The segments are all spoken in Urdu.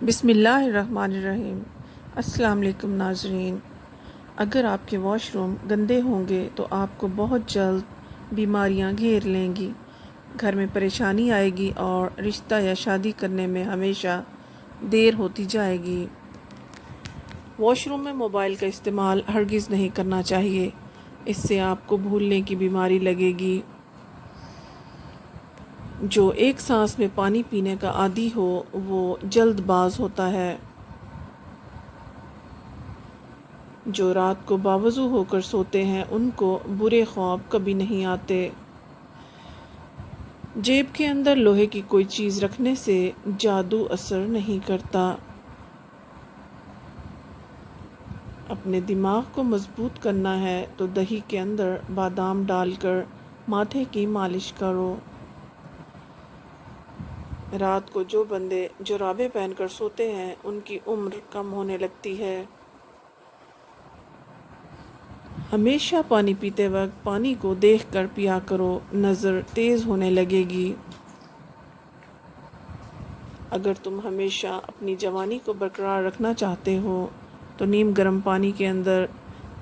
بسم اللہ الرحمن الرحیم۔ السلام علیکم ناظرین۔ اگر آپ کے واش روم گندے ہوں گے تو آپ کو بہت جلد بیماریاں گھیر لیں گی، گھر میں پریشانی آئے گی اور رشتہ یا شادی کرنے میں ہمیشہ دیر ہوتی جائے گی۔ واش روم میں موبائل کا استعمال ہرگز نہیں کرنا چاہیے، اس سے آپ کو بھولنے کی بیماری لگے گی۔ جو ایک سانس میں پانی پینے کا عادی ہو وہ جلد باز ہوتا ہے۔ جو رات کو باوضو ہو کر سوتے ہیں ان کو برے خواب کبھی نہیں آتے۔ جیب کے اندر لوہے کی کوئی چیز رکھنے سے جادو اثر نہیں کرتا۔ اپنے دماغ کو مضبوط کرنا ہے تو دہی کے اندر بادام ڈال کر ماتھے کی مالش کرو۔ رات کو جو بندے جرابیں پہن کر سوتے ہیں ان کی عمر کم ہونے لگتی ہے۔ ہمیشہ پانی پیتے وقت پانی کو دیکھ کر پیا کرو، نظر تیز ہونے لگے گی۔ اگر تم ہمیشہ اپنی جوانی کو برقرار رکھنا چاہتے ہو تو نیم گرم پانی کے اندر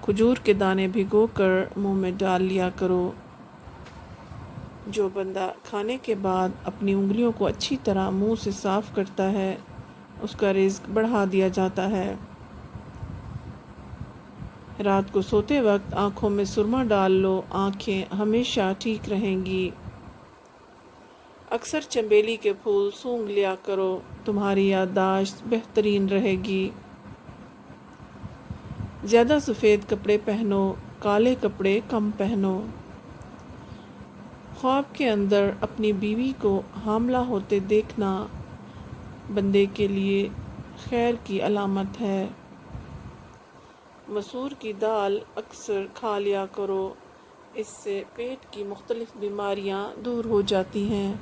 کھجور کے دانے بھگو کر منہ میں ڈال لیا کرو۔ جو بندہ کھانے کے بعد اپنی انگلیوں کو اچھی طرح منہ سے صاف کرتا ہے اس کا رزق بڑھا دیا جاتا ہے۔ رات کو سوتے وقت آنکھوں میں سرما ڈال لو، آنکھیں ہمیشہ ٹھیک رہیں گی۔ اکثر چنبیلی کے پھول سونگھ لیا کرو، تمہاری یادداشت بہترین رہے گی۔ زیادہ سفید کپڑے پہنو، کالے کپڑے کم پہنو۔ خواب کے اندر اپنی بیوی کو حاملہ ہوتے دیکھنا بندے کے لیے خیر کی علامت ہے۔ مسور کی دال اکثر کھا لیا کرو، اس سے پیٹ کی مختلف بیماریاں دور ہو جاتی ہیں۔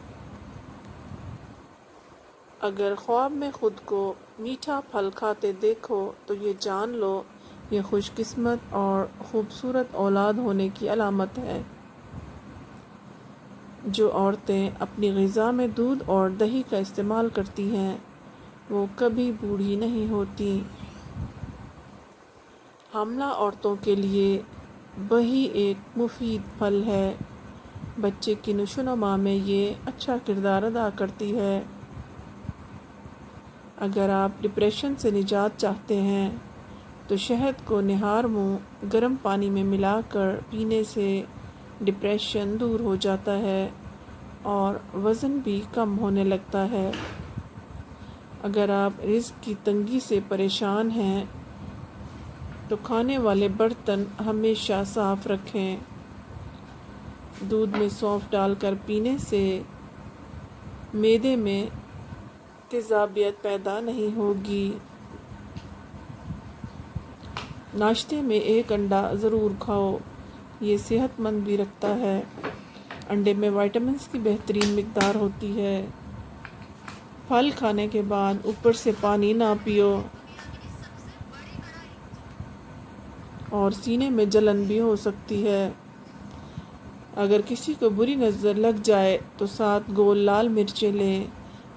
اگر خواب میں خود کو میٹھا پھل کھاتے دیکھو تو یہ جان لو یہ خوش قسمت اور خوبصورت اولاد ہونے کی علامت ہے۔ جو عورتیں اپنی غذا میں دودھ اور دہی کا استعمال کرتی ہیں وہ کبھی بوڑھی نہیں ہوتی۔ حاملہ عورتوں کے لیے بہی ایک مفید پھل ہے، بچے کی نشو و نما میں یہ اچھا کردار ادا کرتی ہے۔ اگر آپ ڈپریشن سے نجات چاہتے ہیں تو شہد کو نہار منہ گرم پانی میں ملا کر پینے سے ڈپریشن دور ہو جاتا ہے اور وزن بھی کم ہونے لگتا ہے۔ اگر آپ رزق کی تنگی سے پریشان ہیں تو کھانے والے برتن ہمیشہ صاف رکھیں۔ دودھ میں سونف ڈال کر پینے سے معدے میں تیزابیت پیدا نہیں ہوگی۔ ناشتے میں ایک انڈا ضرور کھاؤ، یہ صحت مند بھی رکھتا ہے۔ انڈے میں وائٹامنز کی بہترین مقدار ہوتی ہے۔ پھل کھانے کے بعد اوپر سے پانی نہ پیو اور سینے میں جلن بھی ہو سکتی ہے۔ اگر کسی کو بری نظر لگ جائے تو 7 گول لال مرچیں لیں،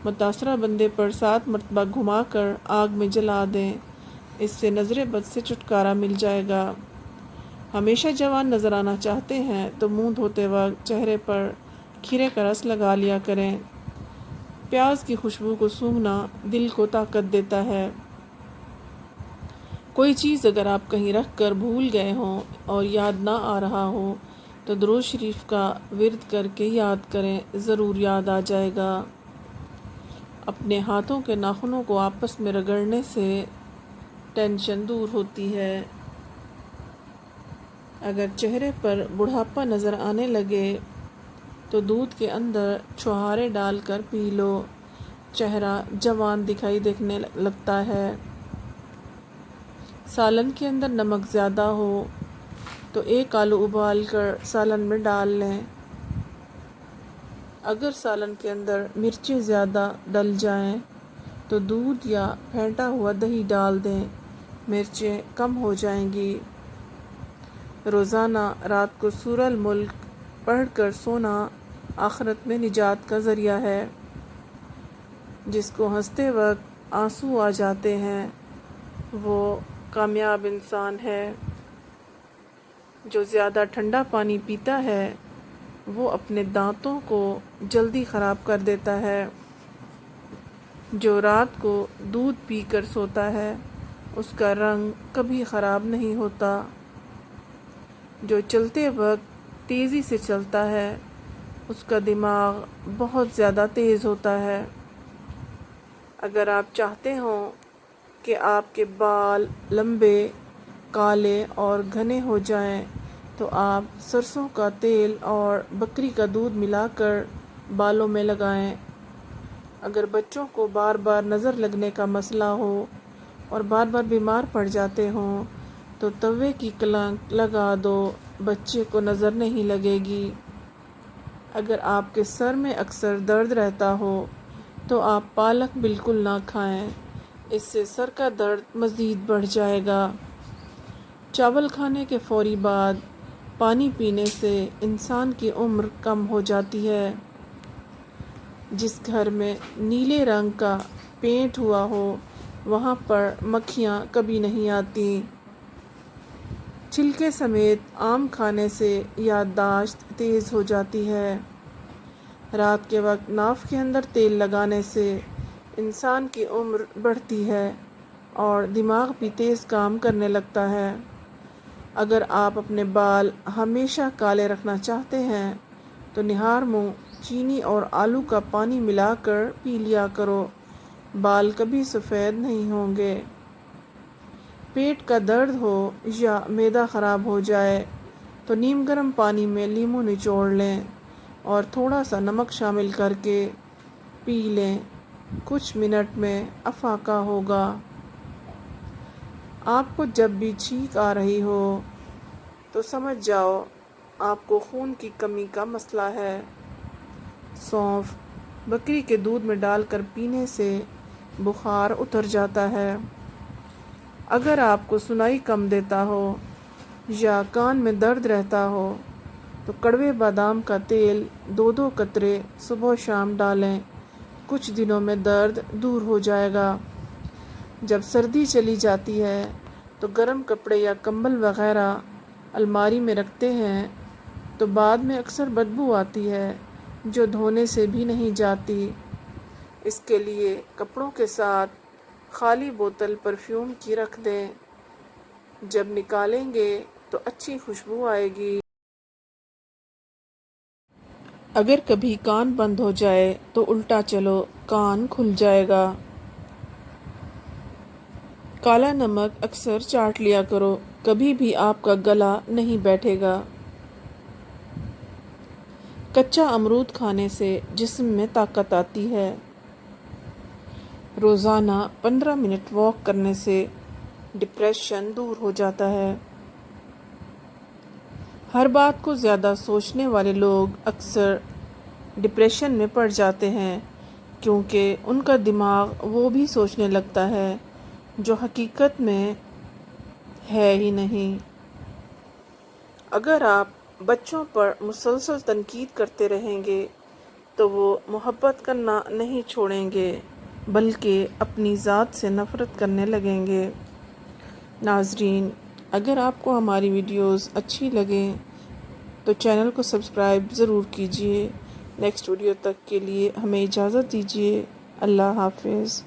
متاثرہ بندے پر 7 مرتبہ گھما کر آگ میں جلا دیں، اس سے نظر بد سے چھٹکارا مل جائے گا۔ ہمیشہ جوان نظر آنا چاہتے ہیں تو منہ دھوتے وقت چہرے پر کھیرے کا رس لگا لیا کریں۔ پیاز کی خوشبو کو سونگھنا دل کو طاقت دیتا ہے۔ کوئی چیز اگر آپ کہیں رکھ کر بھول گئے ہوں اور یاد نہ آ رہا ہو تو درود شریف کا ورد کر کے یاد کریں، ضرور یاد آ جائے گا۔ اپنے ہاتھوں کے ناخنوں کو آپس میں رگڑنے سے ٹینشن دور ہوتی ہے۔ اگر چہرے پر بڑھاپا نظر آنے لگے تو دودھ کے اندر چھوہارے ڈال کر پی لو، چہرہ جوان دکھائی دینے لگتا ہے۔ سالن کے اندر نمک زیادہ ہو تو 1 آلو ابال کر سالن میں ڈال لیں۔ اگر سالن کے اندر مرچیں زیادہ ڈل جائیں تو دودھ یا پھینٹا ہوا دہی ڈال دیں، مرچیں کم ہو جائیں گی۔ روزانہ رات کو سورہ الملک پڑھ کر سونا آخرت میں نجات کا ذریعہ ہے۔ جس کو ہنستے وقت آنسو آ جاتے ہیں وہ کامیاب انسان ہے۔ جو زیادہ ٹھنڈا پانی پیتا ہے وہ اپنے دانتوں کو جلدی خراب کر دیتا ہے۔ جو رات کو دودھ پی کر سوتا ہے اس کا رنگ کبھی خراب نہیں ہوتا۔ جو چلتے وقت تیزی سے چلتا ہے اس کا دماغ بہت زیادہ تیز ہوتا ہے۔ اگر آپ چاہتے ہوں کہ آپ کے بال لمبے، کالے اور گھنے ہو جائیں تو آپ سرسوں کا تیل اور بکری کا دودھ ملا کر بالوں میں لگائیں۔ اگر بچوں کو بار بار نظر لگنے کا مسئلہ ہو اور بار بار بیمار پڑ جاتے ہوں تو توے کی کلنک لگا دو، بچے کو نظر نہیں لگے گی۔ اگر آپ کے سر میں اکثر درد رہتا ہو تو آپ پالک بالکل نہ کھائیں، اس سے سر کا درد مزید بڑھ جائے گا۔ چاول کھانے کے فوری بعد پانی پینے سے انسان کی عمر کم ہو جاتی ہے۔ جس گھر میں نیلے رنگ کا پینٹ ہوا ہو وہاں پر مکھیاں کبھی نہیں آتی۔ چھلکے سمیت آم کھانے سے یادداشت تیز ہو جاتی ہے۔ رات کے وقت ناف کے اندر تیل لگانے سے انسان کی عمر بڑھتی ہے اور دماغ بھی تیز کام کرنے لگتا ہے۔ اگر آپ اپنے بال ہمیشہ کالے رکھنا چاہتے ہیں تو نہار منہ چینی اور آلو کا پانی ملا کر پی لیا کرو، بال کبھی سفید نہیں ہوں گے۔ پیٹ کا درد ہو یا معدہ خراب ہو جائے تو نیم گرم پانی میں لیموں نچوڑ لیں اور تھوڑا سا نمک شامل کر کے پی لیں، کچھ منٹ میں افاقہ ہوگا۔ آپ کو جب بھی چھینک آ رہی ہو تو سمجھ جاؤ آپ کو خون کی کمی کا مسئلہ ہے۔ سونف بکری کے دودھ میں ڈال کر پینے سے بخار اتر جاتا ہے۔ اگر آپ کو سنائی کم دیتا ہو یا کان میں درد رہتا ہو تو کڑوے بادام کا تیل 2 قطرے صبح و شام ڈالیں، کچھ دنوں میں درد دور ہو جائے گا۔ جب سردی چلی جاتی ہے تو گرم کپڑے یا کمبل وغیرہ الماری میں رکھتے ہیں تو بعد میں اکثر بدبو آتی ہے جو دھونے سے بھی نہیں جاتی۔ اس کے لیے کپڑوں کے ساتھ خالی بوتل پرفیوم کی رکھ دیں، جب نکالیں گے تو اچھی خوشبو آئے گی۔ اگر کبھی کان بند ہو جائے تو الٹا چلو، کان کھل جائے گا۔ کالا نمک اکثر چاٹ لیا کرو، کبھی بھی آپ کا گلا نہیں بیٹھے گا۔ کچا امرود کھانے سے جسم میں طاقت آتی ہے۔ روزانہ 15 منٹ واک کرنے سے ڈپریشن دور ہو جاتا ہے۔ ہر بات کو زیادہ سوچنے والے لوگ اکثر ڈپریشن میں پڑ جاتے ہیں کیونکہ ان کا دماغ وہ بھی سوچنے لگتا ہے جو حقیقت میں ہے ہی نہیں۔ اگر آپ بچوں پر مسلسل تنقید کرتے رہیں گے تو وہ محبت کرنا نہیں چھوڑیں گے بلکہ اپنی ذات سے نفرت کرنے لگیں گے۔ ناظرین، اگر آپ کو ہماری ویڈیوز اچھی لگیں تو چینل کو سبسکرائب ضرور کیجیے۔ نیکسٹ ویڈیو تک کے لیے ہمیں اجازت دیجیے۔ اللہ حافظ۔